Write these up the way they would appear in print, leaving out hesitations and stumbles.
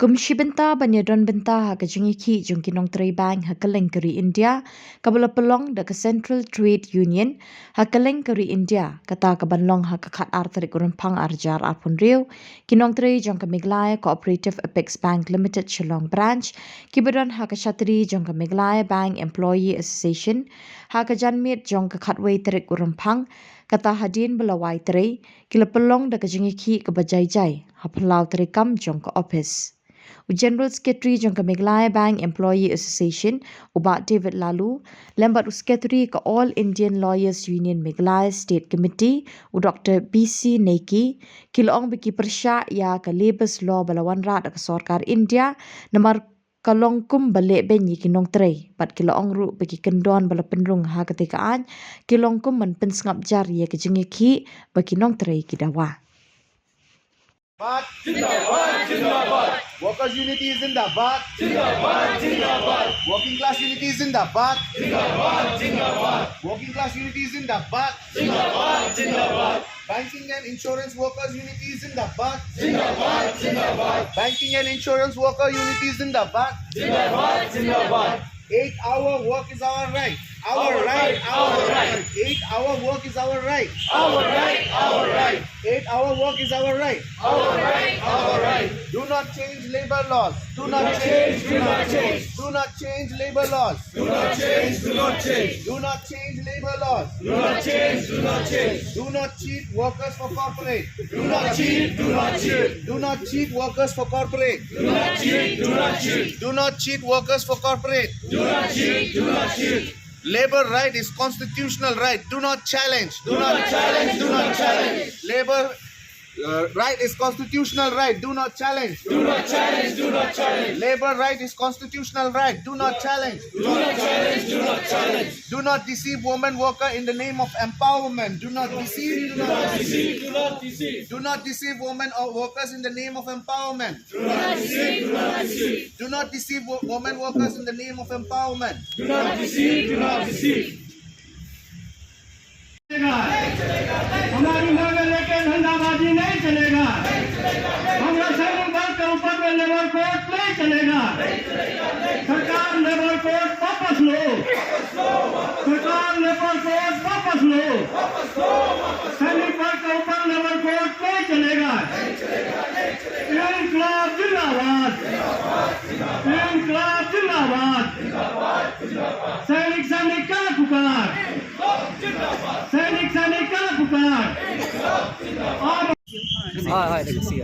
Kumshi benta banyadon benta ha kajungi ki jungki nong tray bank ha kaleng kari India kabala pelong da ka Central Trade Union ha kaleng kari India kata kabanlong ha kakat artarik urumpang arjar arpun riu kinong tray jong ka Meghalaya Cooperative Apex Bank Limited Shillong branch kibadon ha ka Shatri jong ka Meghalaya Bank Employee Association ha ka janmit jong ka katway tarik urumpang kata hadin belawai tray kila pelong da kajungi ki kabajai-jai ha pelau tarikam jong ka office General Secretary jong ka Meghalaya Bank Employee Association ubat David Lalu lembat Secretary ka All Indian Lawyers Union Meghalaya State Committee Dr. BC Neki kilaong biki persya ya ka Labours Law balawan rat ka Sarkar India namar kalongkum balik benyi kinong tray pat kilaong ru biki kendon bala penrung ha ketikaan kilongkum man pensngap jar ya kejenge ki baki nong tray kidawa Zindabad, Zindabad. Workers' unity is Zindabad. Zindabad, Zindabad. Working class unity is Zindabad. Zindabad, Zindabad. Working class unity is Zindabad. Zindabad, Zindabad. Banking and insurance workers' unity is Zindabad. Zindabad, Zindabad. Banking and insurance worker unity is Zindabad. Zindabad, Zindabad. 8-hour work is our right. Our right, our right. 8-hour work is our right. Our right, our right. 8-hour work is our right. Our right, our right. Do not change labor laws. Do not change, do not change. Do not change labor laws. Do not change, do not change. Do not change labor laws. Do not change, do not change. Do not cheat workers for corporate. Do not cheat, do not cheat. Do not cheat workers for corporate. Do not cheat, do not cheat. Do not cheat workers for corporate. Do not cheat, do not cheat. Labor right is constitutional right. Do not challenge. Do not challenge. Do not challenge. Labor right is constitutional right. Do not challenge. Do not challenge. Do not challenge. Labor right is constitutional right. Do not challenge. Do not challenge. Do not challenge. Do not deceive woman worker in the name of empowerment. Do not deceive. Do not deceive. Do not deceive. Do not deceive women or workers in the name of empowerment. Do not deceive. Do not deceive. Do not deceive women workers in the name of empowerment. Do not deceive. Do not deceive. हमारी मांगे लेके धंधाबाजी नहीं चलेगा हमरा सैनिक बल के ऊपर में लेबर कोर्ट नहीं चलेगा सरकार लेबर कोर्ट वापस लो सरकार लेबर कोर्ट वापस लो सैनिक बल के ऊपर लेबर कोर्ट नहीं चलेगा इंकलाब जिंदाबाद इंकलाब जिंदाबाद सैनिक का पुकार सैनिक का पुकार Hai dah kasi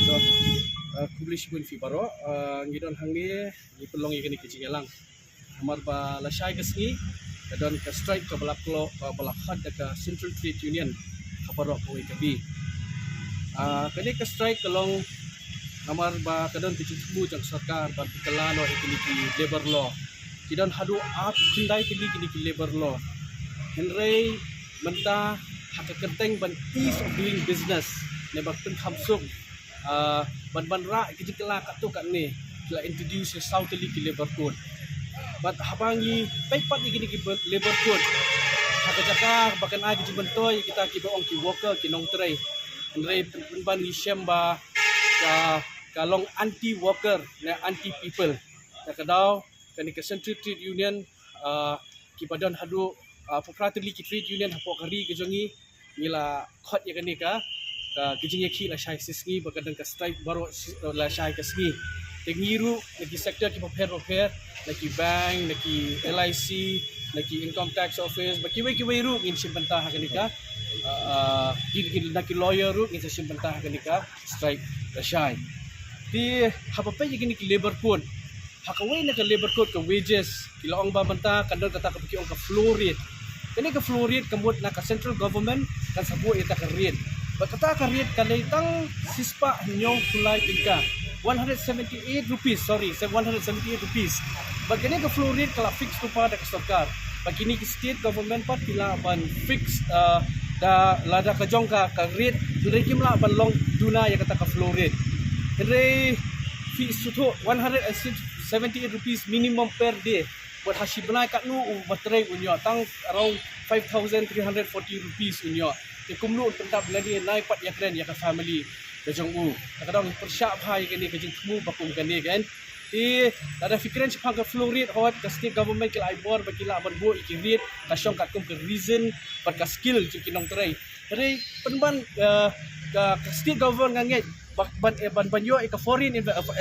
so publish pun fi baro ngidon hangni ni pelong ikani kicingelang amar ba la shai kasni kadon ka strike ka balaklo ka balakhat ka Central Trade Union kaparo ko ikabi kani ka strike kalong amar ba kadon tichubu jang sarkar ba tikalano ikani ki labor law kidon hadu ap khundai kini ki labor law henry menta hakakenteng ban ease of doing business ne bakten khamsuk ban ra kijikala katu kan ni la introduce southly ki labor code but habangi paipat igini ki labor code hakajaka bakan ai ki bentoy kita ki baong ki worker ki nong tray henry ban hishamba ka long anti worker ne anti people kadau kan ke Central Trade Union ki badan hadu proprietary ki trade union hapo kari kejongi ngila khot ya kani ka kejing ki la shai sisni bakadang ka strike baro la shai kasni tengiru lagi sector ki paper lagi bank lagi LIC lagi income tax office baki wai ru ngin simbanta ha kani ka gin lagi lawyer ru ngin simbanta ha kani ka strike la shai ti hapo pa gini ki labor code hakawai na ka labor code ka wages kilaong babanta kadang kata ka paki ka floor rate kani ka floor rate kamot na ka central government kan sabu ita ka rate bakata ka rate kanay tang sispa nyong tulay tingka 178 rupees bagani ka floor rate kala fixed to pada ka sarkar bagini ki state government pat pila ban fixed da lada ka jong ka rate dre kimla ban long duna ya kata ka floor rate dre fees to 178 rupees minimum per day buat hasibnai kat nu batrai unyo tang around 5340 rupees unyo kumlu pentap lagi naik pat yakren ya ka family kejong kadang persyak bhai kini kejing temu bakum kani kan ti ada fikiran sepang ke florid hot ke state government ke laibor bagi la ban bo ikirit ka syong ka kum ke reason par ka skill ju kinong trai dari penban ke state government nganget ban banyo ke foreign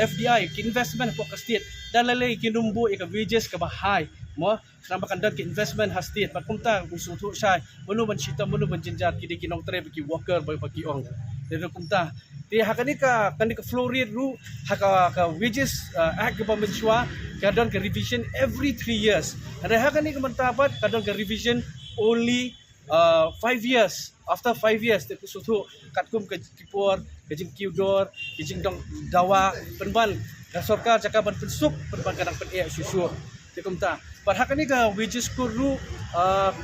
FDI ke investment po ke state dan lalai kinumbu ke wages ke bahai mo kenapa kan ke investment has state pakumta usutu sai menu ban cita menu ban jenjat kidi kinong trai bagi worker bagi ong dari kumta ti hakani ka florid ru haka wages act government shwa kadon ke revision every 3 years ada hakani ke mentapat kadon ke revision only 5 years after 5 years te kusutu katkum ke kipor ke jing kiudor ke jing dong dawa penban sarkar cakaban pensuk penban kadang pen susu te kumta par hakani ka wages kur ru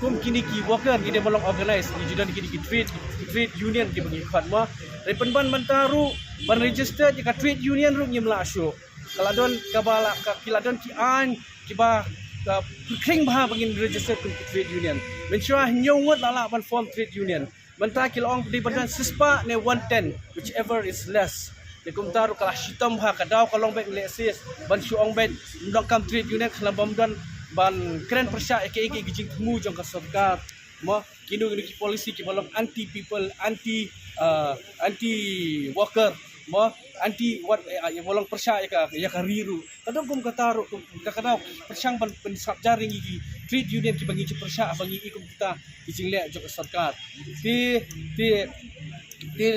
kum kini ki worker gide molong organize ni judan kini ki trade union ki bagi khatma dari penban mentaru ban register di ka trade union ru nyem la syo kaladon kabala ka kiladon ki an ki ba kring bah bangin register ku trade union mensura nyongot lala ban form trade union menta kilong di badan sispa ne 110 whichever is less de kumtaru kala shitam ha kadaw kalong bet lesis ban syong bet ndang kam trade union khala bamdan ban kren persya eke gijing temu jong ka sarkar mo kinu ki policy ki balong anti people anti worker mo anti what bolong persya ya riru kadang kum kataru kadang persyang ban pensabjaring gi trade union ki bagi persya bagi ikum kita kijing le jok sarkar ti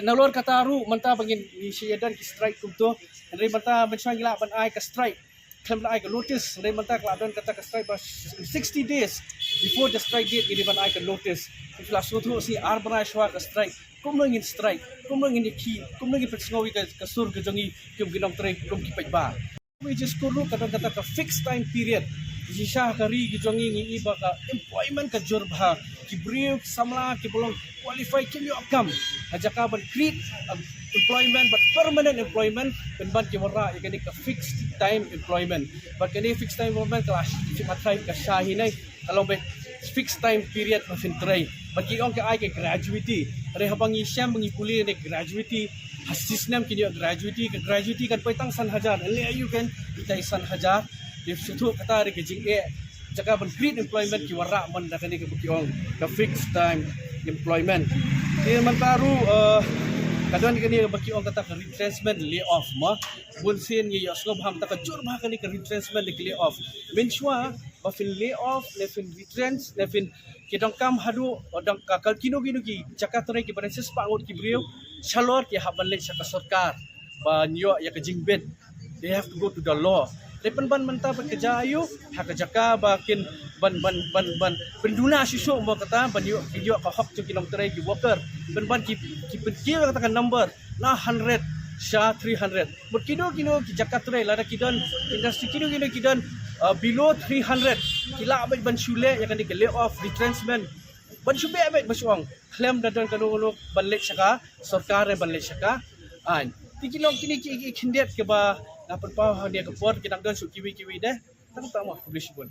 nalor kataru manta bangin siyadan ki strike kum to dari manta mensyang gila ban ai ka strike kam ai ka notice dari manta kladon kata ka strike 60 days before the strike date gidi ban ai ka notice ifla sutu si arbana shwa ka strike kum ngin strike kum ngin ki kum ngin persngowi ka sur ka jongi kum ginong trai kum ki pajba we just kuru kadang kata ka fixed time period jisha kari ki jongi ngi iba ka employment ka jorbha ki brief samla ki bolong qualify ki yo akam hajaka ban create employment but permanent employment penban ki wara ikani ka fixed time employment but kani fixed time employment kelas si matrai ka shahinai kalau be fixed time period of entry bagi orang ke ai ke gratuity re habang isyam mengikuli ne gratuity sistem kini gratuity kan petang san hajar le ayu kan kita isan hajar if sutu kata re kejing jaka ban create employment ki wara man da kani ke bagi orang ke fixed time employment dia mentaru kadang kini bagi orang kata ke retrenchment layoff ma bunsin ye yoslob ham ta ka jur ba kani ke retrenchment le layoff menshwa bafin layoff lefin retrench lefin kidang kam hadu odang kakal kino ki Jakarta ki barenses pangut ki brio chalor ki haban le saka sarkar banyo ya ke jingbet they have to go to the law lepen ban menta bekerja ayu hak jaka bakin ban penduna susu mo kata banyo video ka hak tu kinong trai ki worker ban ki kira katakan number la 100 sha 300 murkido kino ki Jakarta lada kidon industri kino kidon below 300 kila abad ban shule ya kan di lay off retrenchment ban shube abad basuang claim dadan kanu ban lek saka sarkar ban lek saka an tikilong kini ki kindet ke ba dapat pa dia ke port kinang dan su kiwi deh tang tang publish pun